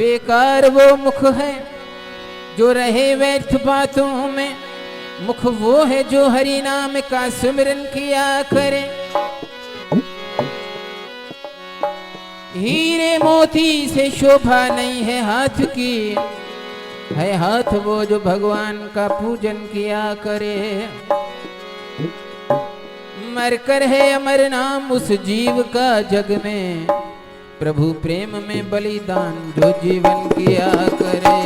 बेकार वो मुख है जो रहे व्यर्थ बातों में, मुख वो है जो हरि नाम का सुमिरन किया करे। हीरे मोती से शोभा नहीं है हाथ की, है हाथ वो जो भगवान का पूजन किया करे। मरकर है अमर नाम उस जीव का जग में, प्रभु प्रेम में बलिदान जो जीवन किया करे।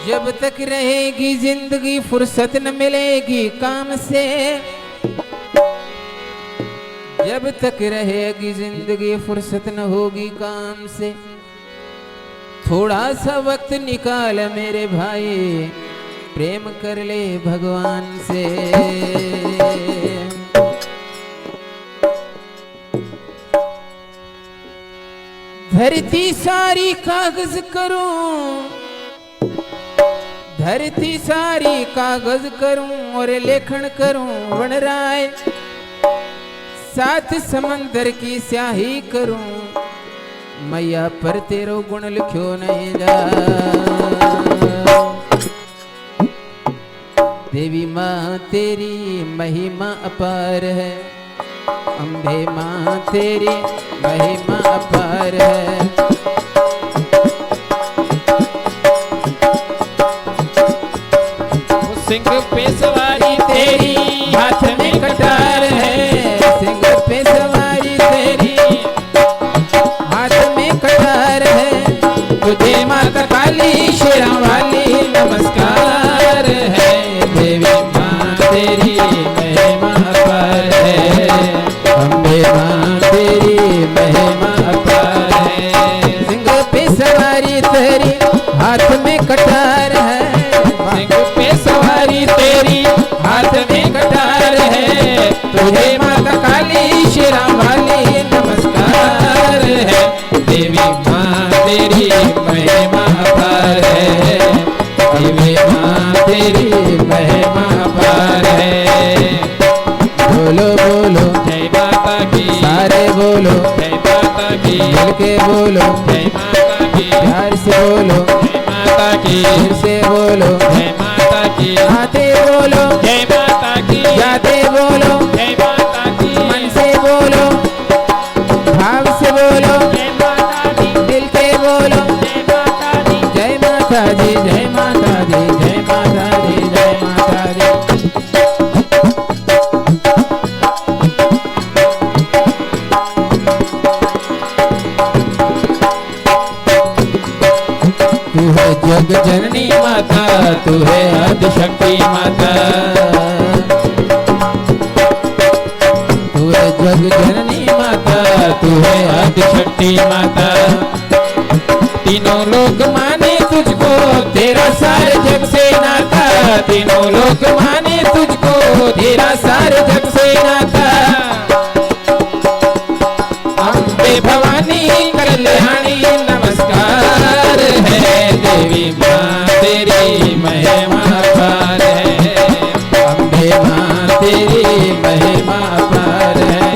जब तक रहेगी जिंदगी फुर्सत न मिलेगी काम से, जब तक रहेगी जिंदगी फुर्सत न होगी काम से। थोड़ा सा वक्त निकाल मेरे भाई, प्रेम कर ले भगवान से। धरती सारी कागज करूं, धरती सारी कागज करूं और लेखन करूं वनराय, साथ समंदर की स्याही करूं, मैया पर तेरो गुण लिखो नहीं जा। देवी माँ तेरी महिमा अपार है, अम्बे माँ तेरी महिमा अपार है। सिंह पे सवारी तेरी हाथ में कटार है, सिंह पे सवारी तेरी हाथ में कटार है। तुझे माता काली शेरा वाली नमस्कार है। देवी माँ तेरी महिमा अपार है, अम्बे माँ तेरी महिमा अपार है। सिंह पे सवारी तेरी हाथ में कटार है, सिंह पे सवारी तेरी हाथ में कटार है। तुझे माता काली शेरा वाली नमस्कार है। देवी माँ तेरी महिमा अपार है, देवी माँ तेरी महिमा अपार है। बोलो बोलो जय माता की, सारे बोलो जय माता की, मिल के बोलो जय माता की, प्यार से बोलो जय माता की, फिर से बोलो जय माता की, आते बोलो जय माता की, जाते बोलो जय माता की, मन से बोलो भाव से बोलो जय माता दी, दिल के बोलो जय माता दी, जय माता दी, जय माता दी, जय माता दी, जय माता दी। तू है जग जननी माता, तू है आदिशक्ति माता, तू है जग जननी माता, तू है आदिशक्ति माता। तीनों लोग माने तुझको, तेरा सारे जग से नाता, तीनों लोग माने तुझको, तेरा सारे जग से नाता। अम्बे भवानी कल्याणी नमस्कार है। देवी माँ तेरी महिमा अपार है, अम्बे माँ तेरी महिमा अपार है।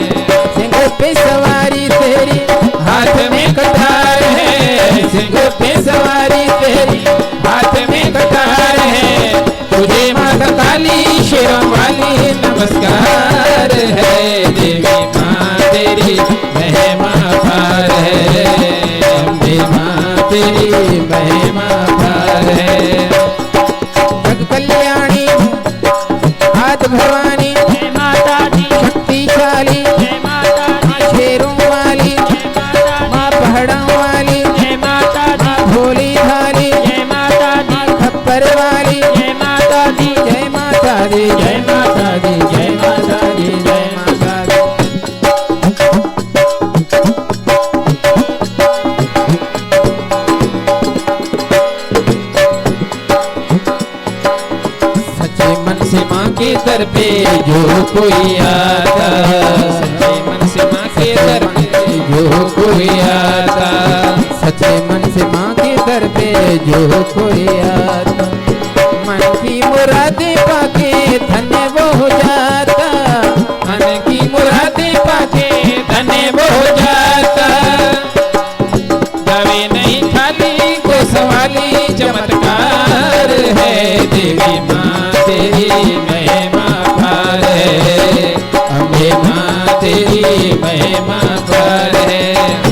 सिंह पे सवारी तेरी हाथ में कटार है, सिंह पे सवारी तेरी हाथ में कटार है। तुझे माता काली शेरों वाली नमस्कार है। देवी माँ तेरी महिमा अपार है, अम्बे माँ तेरी महिमा अपार है। जग कल्याणी हाथ भवानी जय माता दी, शक्तिशाली जय माता दी, शेरों वाली जय माता दी, माँ पहाड़ों वाली जय माता दी, भोली भाली जय माता दी, खप्पर वाली जय माता दी, जय माता दी, जय माता दी, जय माता दी, जय माता दी। सच्चे मन से माँ के दर पे जो कोई आता, सच्चे मन से माँ के दर पे जो कोई आता, सच्चे मन से माँ के दर पे जो कोई आता। मन की मुरादें पाके धन्य वो हो जाता, मन की मुरादें पाके धन्य वो हो जाता। महिमा पर है।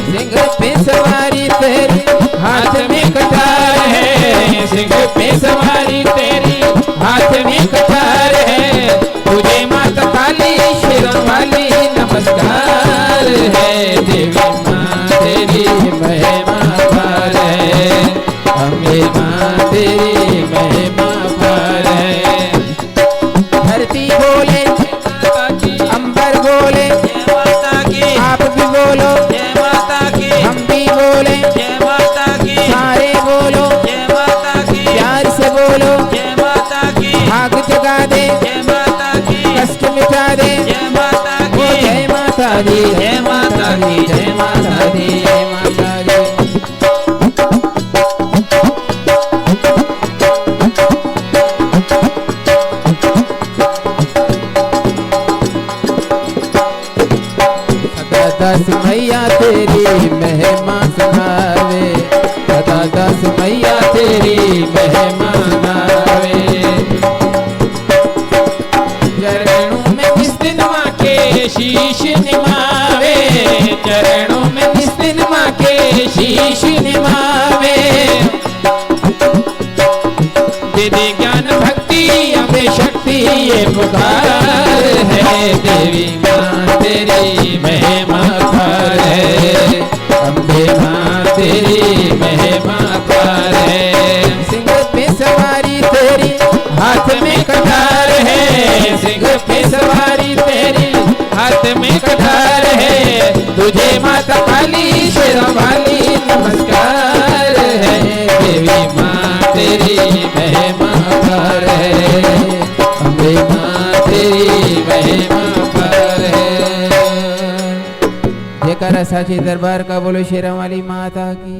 सिंह पे सवारी तेरी हाथ में कटार है, सिंह पे सवारी तेरी हाथ में कटार है। तुझे माता काली शेरों वाली नमस्कार है। देवी माँ तेरी महिमा पर है, अम्बे माँ तेरी महिमा पर है। धरती बोले अंबर बोले आप भी बोलो जय माता की, हम भी बोले जय माता की, सारे बोलो जय माता की, प्यार से बोलो जय माता की, भाग जगा दे जय माता की, कष्ट मिटा दे। जय माता ओ की, जय माता दी, जय माता की, जय माता दी, जय माता दी। सदा दस मैया तेरी महिमा सुनावे, सदा दस मैया तेरी महिमा सुनावे। चरणों में किस दिन माँ के शीश निमावे, चरणों में किस दिन माँ के शीश निमावे। दीदी ज्ञान भक्ति अम्बे शक्ति ये पुकार है। देवी माँ तेरी महिमा पर है, अम्बे माँ तेरी महिमा पर है। सिंह पे सवारी तेरी हाथ में कटार है, सिंह पे सवारी तेरी हाथ में कटार है। तुझे माता काली शेरों वाली नमस्कार है। देवी माँ तेरी महिमा पर है, अम्बे माँ तेरी महिमा पर है। जयकारा साची दरबार का बोलो शेरों वाली माता की।